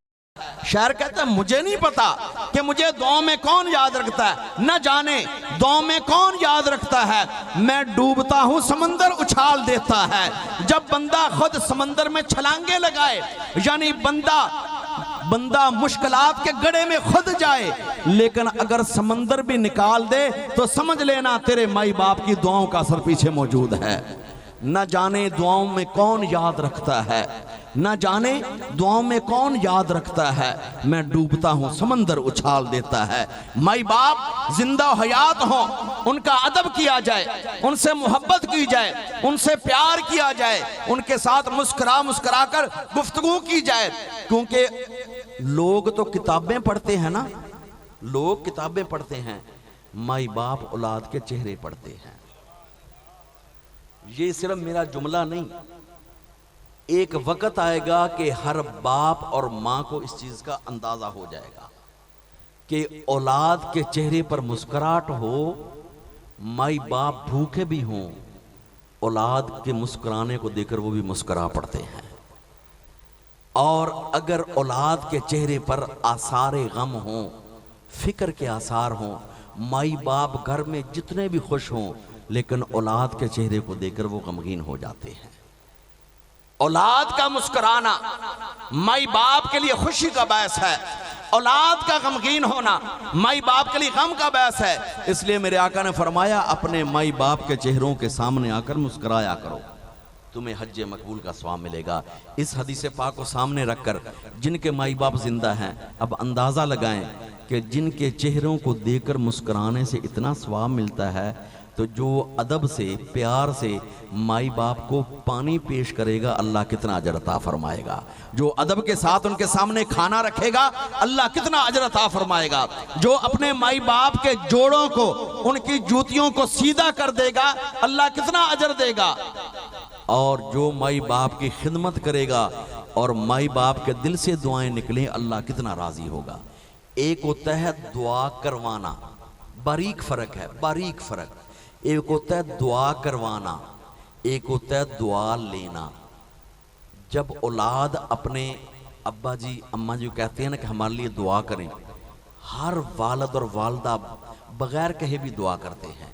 شاعر کہتا ہے مجھے نہیں پتا کہ مجھے دعاؤں میں کون یاد رکھتا ہے، نہ جانے دعاؤں میں کون یاد رکھتا ہے. میں ڈوبتا ہوں سمندر اچھال دیتا ہے. جب بندہ خود سمندر میں چھلانگے لگائے، یعنی بندہ مشکلات کے گڑھے میں خود جائے، لیکن اگر سمندر بھی نکال دے تو سمجھ لینا تیرے مائی باپ کی دعاؤں کا اثر پیچھے موجود ہے. نہ جانے دعاؤں میں کون یاد رکھتا ہے، نہ جانے دعاؤں میں کون یاد رکھتا ہے. میں ڈوبتا ہوں سمندر اچھال دیتا ہے. مائی باپ زندہ و حیات ہوں ان کا ادب کیا جائے، ان سے محبت کی جائے، ان سے پیار کیا جائے، ان کے ساتھ مسکرا کر گفتگو کی جائے. کیونکہ لوگ تو کتابیں پڑھتے ہیں نا، لوگ کتابیں پڑھتے ہیں، مائی باپ اولاد کے چہرے پڑھتے ہیں. یہ صرف میرا جملہ نہیں، ایک وقت آئے گا کہ ہر باپ اور ماں کو اس چیز کا اندازہ ہو جائے گا کہ اولاد کے چہرے پر مسکراہٹ ہو. مائی باپ بھوکے بھی ہوں، اولاد کے مسکرانے کو دیکھ کر وہ بھی مسکرا پڑتے ہیں. اور اگر اولاد کے چہرے پر آثار غم ہوں، فکر کے آثار ہوں، مائی باپ گھر میں جتنے بھی خوش ہوں لیکن اولاد کے چہرے کو دیکھ کر وہ غمگین ہو جاتے ہیں. اولاد کا مسکرانا مائی باپ کے لیے خوشی کا باعث ہے. اولاد کا غمگین ہونا مائی باپ کے لیے غم کا باعث ہے، اس لیے میرے آقا نے فرمایا اپنے مائی باپ کے چہروں کے سامنے آ کر مسکرایا کرو، تمہیں حج مقبول کا ثواب ملے گا۔ اس حدیث پاک کو سامنے رکھ کر جن کے مائی باپ زندہ ہیں اب اندازہ لگائیں کہ جن کے چہروں کو دیکھ کر مسکرانے سے اتنا ثواب ملتا ہے، تو جو ادب سے پیار سے مائی باپ کو پانی پیش کرے گا اللہ کتنا اجر عطا فرمائے گا، جو ادب کے ساتھ ان کے سامنے کھانا رکھے گا اللہ کتنا اجر عطا فرمائے گا، جو اپنے مائی باپ کے جوڑوں کو ان کی جوتیوں کو سیدھا کر دے گا اللہ کتنا اجر دے گا، اور جو مائی باپ کی خدمت کرے گا اور مائی باپ کے دل سے دعائیں نکلیں اللہ کتنا راضی ہوگا۔ ایک ہوتا ہے دعا کروانا، باریک فرق ہے، باریک فرق۔ ایک ہوتا ہے دعا کروانا، ایک ہوتا ہے دعا لینا۔ جب اولاد اپنے ابا جی اماں جی کہتے ہیں نا کہ ہمارے لیے دعا کریں، ہر والد اور والدہ بغیر کہے بھی دعا کرتے ہیں۔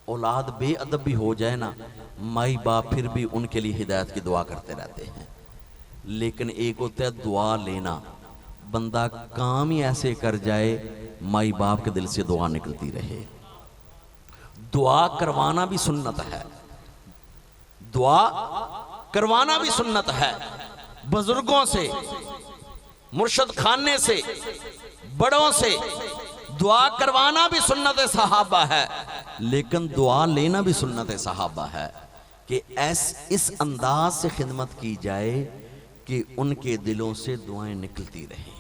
اولاد بے ادب بھی ہو جائے نا، مائی باپ پھر بھی ان کے لیے ہدایت کی دعا کرتے رہتے ہیں۔ لیکن ایک ہوتا ہے دعا لینا، بندہ کام ہی ایسے کر جائے مائی باپ کے دل سے دعا نکلتی رہے۔ دعا کروانا بھی سنت ہے، دعا کروانا بھی سنت ہے، بزرگوں سے، مرشد خانے سے، بڑوں سے دعا کروانا بھی سنت صحابہ ہے، لیکن دعا لینا بھی سنت صحابہ ہے کہ اس انداز سے خدمت کی جائے کہ ان کے دلوں سے دعائیں نکلتی رہیں۔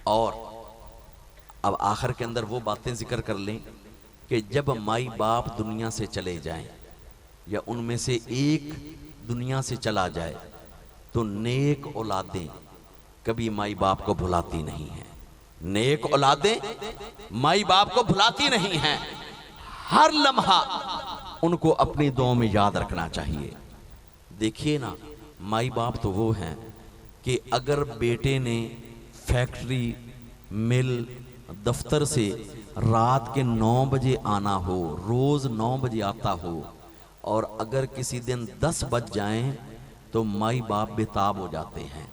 اور اب آخر کے اندر وہ باتیں ذکر کر لیں کہ جب مائی باپ دنیا سے چلے جائیں یا ان میں سے ایک دنیا سے چلا جائے تو نیک اولادیں کبھی مائی باپ کو بھلاتی نہیں ہیں، نیک اولادیں مائی باپ کو بھلاتی نہیں ہیں، ہر لمحہ ان کو اپنی دعاؤں میں یاد رکھنا چاہیے۔ دیکھیے نا، مائی باپ تو وہ ہیں کہ اگر بیٹے نے فیکٹری، مل، دفتر سے رات کے 9 بجے آنا ہو، روز 9 بجے آتا ہو، اور اگر کسی دن 10 بج جائیں تو مائی باپ بے تاب ہو جاتے ہیں،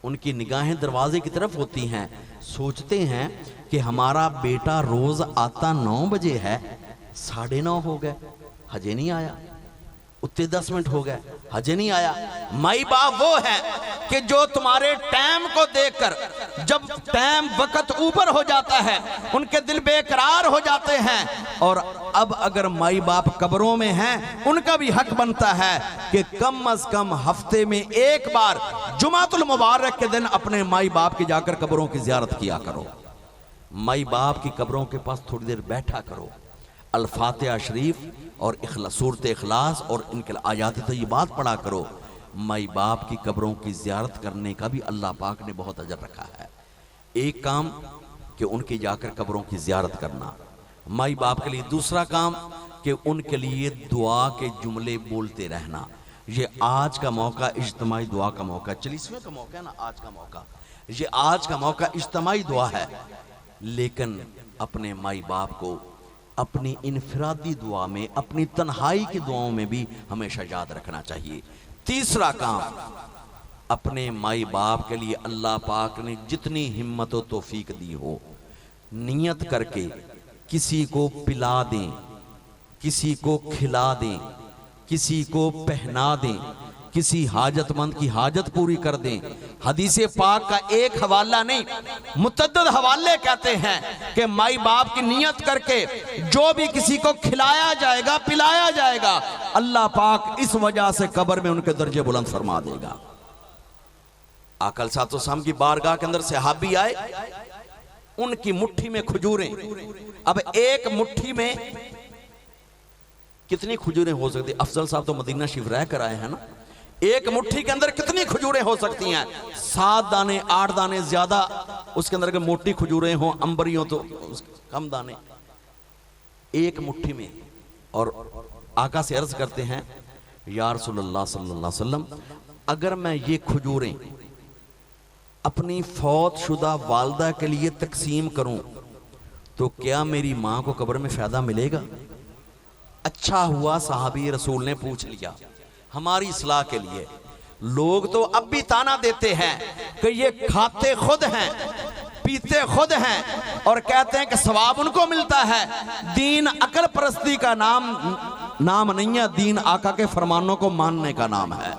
ان کی نگاہیں دروازے کی طرف ہوتی ہیں، سوچتے ہیں کہ ہمارا بیٹا روز آتا 9 بجے ہے، 9:30 ہو گئے ہجے نہیں آیا، اتنے 10 منٹ ہو گئے ہجے نہیں آیا۔ مائی باپ وہ ہیں کہ جو تمہارے ٹائم کو دیکھ کر جب ٹائم وقت اوپر ہو جاتا ہے ان کے دل بے قرار ہو جاتے ہیں، اور اب اگر مائی باپ قبروں میں ہیں ان کا بھی حق بنتا ہے کہ کم از کم ہفتے میں ایک بار جمعۃ المبارک کے دن اپنے مائی باپ کی جا کر قبروں کی زیارت کیا کرو، مائی باپ کی قبروں کے پاس تھوڑی دیر بیٹھا کرو، الفاتحہ شریف اور سورۃ اخلاص اور ان کے آیات طیبات پڑھا کرو۔ مائی باپ کی قبروں کی زیارت کرنے کا بھی اللہ پاک نے بہت اجر رکھا ہے۔ ایک کام کہ ان کی جا کر قبروں کی زیارت کرنا مائی باپ کے لیے، دوسرا کام کہ ان کے لیے دعا کے جملے بولتے رہنا۔ یہ آج کا موقع اجتماعی دعا کا موقع، 40ویں کا موقع ہے نا، آج کا موقع، یہ آج کا موقع اجتماعی دعا ہے، لیکن اپنے مائی باپ کو اپنی انفرادی دعا میں، اپنی تنہائی کی دعاؤں میں بھی ہمیشہ یاد رکھنا چاہیے۔ تیسرا کام، اپنے مائی باپ کے لیے اللہ پاک نے جتنی ہمت و توفیق دی ہو، نیت کر کے کسی کو پلا دیں، کسی کو کھلا دیں، کسی کو پہنا دیں، کسی حاجت مند کی حاجت پوری کر دیں۔ حدیث پاک کا ایک حوالہ نہیں، متعدد حوالے کہتے ہیں کہ مائی باپ کی نیت کر کے جو بھی کسی کو کھلایا جائے گا، پلایا جائے گا، اللہ پاک اس وجہ سے قبر میں ان کے درجے بلند فرما دے گا۔ آقا صلی اللہ علیہ وسلم کی بارگاہ کے اندر صحابی آئے، ان کی مٹھی میں کھجوریں، اب ایک مٹھی میں کتنی کھجوریں ہو سکتی؟ افضل صاحب تو مدینہ شریف رہ کر آئے ہیں نا، ایک مٹھی کے اندر کتنی کھجوریں ہو سکتی ہیں؟ 7 دانے 8 دانے، زیادہ اس کے اندر اگر موٹی کھجوریں ہوں، امبری ہوں تو کم دانے ایک مٹھی میں۔ اور آقا سے عرض کرتے ہیں یا رسول اللہ صلی اللہ علیہ وسلم، اگر میں یہ کھجوریں اپنی فوت شدہ والدہ کے لیے تقسیم کروں تو کیا میری ماں کو قبر میں فائدہ ملے گا؟ اچھا ہوا صحابی رسول نے پوچھ لیا ہماری اصلاح کے لیے۔ لوگ تو اب بھی تانا دیتے ہیں کہ یہ کھاتے خود ہیں، پیتے خود ہیں اور کہتے ہیں کہ ثواب ان کو ملتا ہے۔ دین عقل پرستی کا نام نہیں ہے، دین آقا کے فرمانوں کو ماننے کا نام ہے۔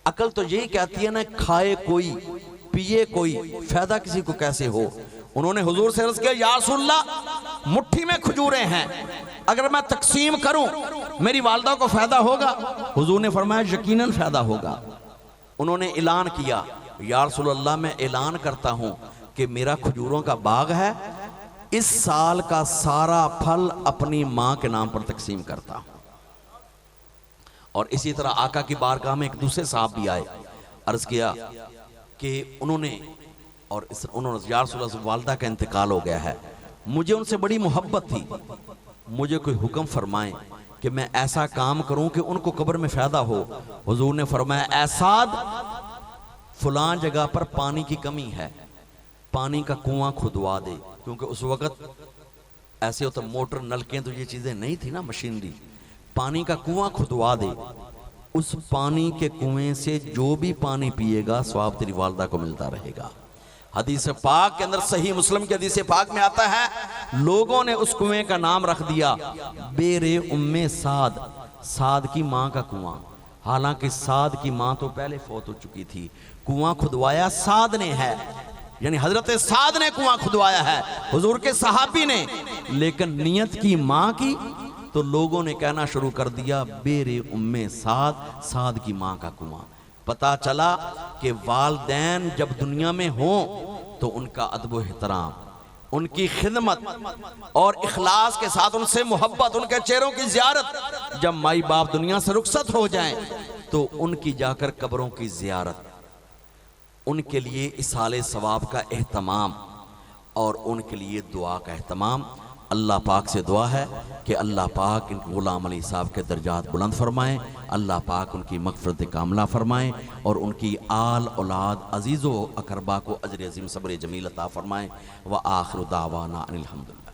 عقل تو یہی کہتی ہے نا، کھائے کوئی پیے کوئی، فائدہ کسی کو کیسے ہو۔ انہوں نے حضور سے عرض کیا یا رسول اللہ مٹھی میں کھجوریں ہیں، اگر میں تقسیم کروں میری والدہ کو فائدہ ہوگا؟ حضور نے فرمایا یقیناً فائدہ ہوگا۔ انہوں نے اعلان کیا یا رسول اللہ میں اعلان کرتا ہوں کہ میرا کھجوروں کا باغ ہے، اس سال کا سارا پھل اپنی ماں کے نام پر تقسیم کرتا ہوں۔ اور اسی طرح آقا کی بارگاہ میں ایک دوسرے صاحب بھی آئے، عرض کیا کہ انہوں نے یا رسول اللہ والدہ کا انتقال ہو گیا ہے، مجھے ان سے بڑی محبت تھی، مجھے کوئی حکم فرمائیں کہ میں ایسا کام کروں کہ ان کو قبر میں فائدہ ہو۔ حضور نے فرمایا اے سعد، فلاں جگہ پر پانی کی کمی ہے، پانی کا کنواں کھدوا دے، کیونکہ اس وقت ایسے ہوتا موٹر نلکیں تو یہ چیزیں نہیں تھی نا، مشینری، پانی کا کنواں کھدوا دے، اس پانی کے کنویں سے جو بھی پانی پیے گا ثواب تیری والدہ کو ملتا رہے گا۔ حدیث پاک کے اندر صحیح مسلم کے حدیث پاک میں آتا ہے لوگوں نے اس کنویں کا نام رکھ دیا بیر ام سعد، سعد کی ماں کا کنواں، حالانکہ سعد کی ماں تو پہلے فوت ہو چکی تھی۔ کنواں کھدوایا سعد نے ہے، یعنی حضرت سعد نے کنواں کھدوایا ہے، حضور کے صحابی نے، لیکن نیت کی ماں کی تو لوگوں نے کہنا شروع کر دیا بیر ام سعد، سعد کی ماں کا کنواں۔ پتا چلا کہ والدین جب دنیا میں ہوں تو ان کا ادب و احترام، ان کی خدمت اور اخلاص کے ساتھ ان سے محبت، ان کے چہروں کی زیارت، جب مائی باپ دنیا سے رخصت ہو جائیں تو ان کی جا کر قبروں کی زیارت، ان کے لیے اصالِ ثواب کا اہتمام اور ان کے لیے دعا کا اہتمام۔ اللہ پاک سے دعا ہے کہ اللہ پاک ان غلام علی صاحب کے درجات بلند فرمائیں، اللہ پاک ان کی مغفرت کاملہ فرمائیں اور ان کی آل اولاد عزیز و اقربا کو اجر عظیم صبر جمیل عطا فرمائیں۔ وآخر دعوانا ان الحمدللہ۔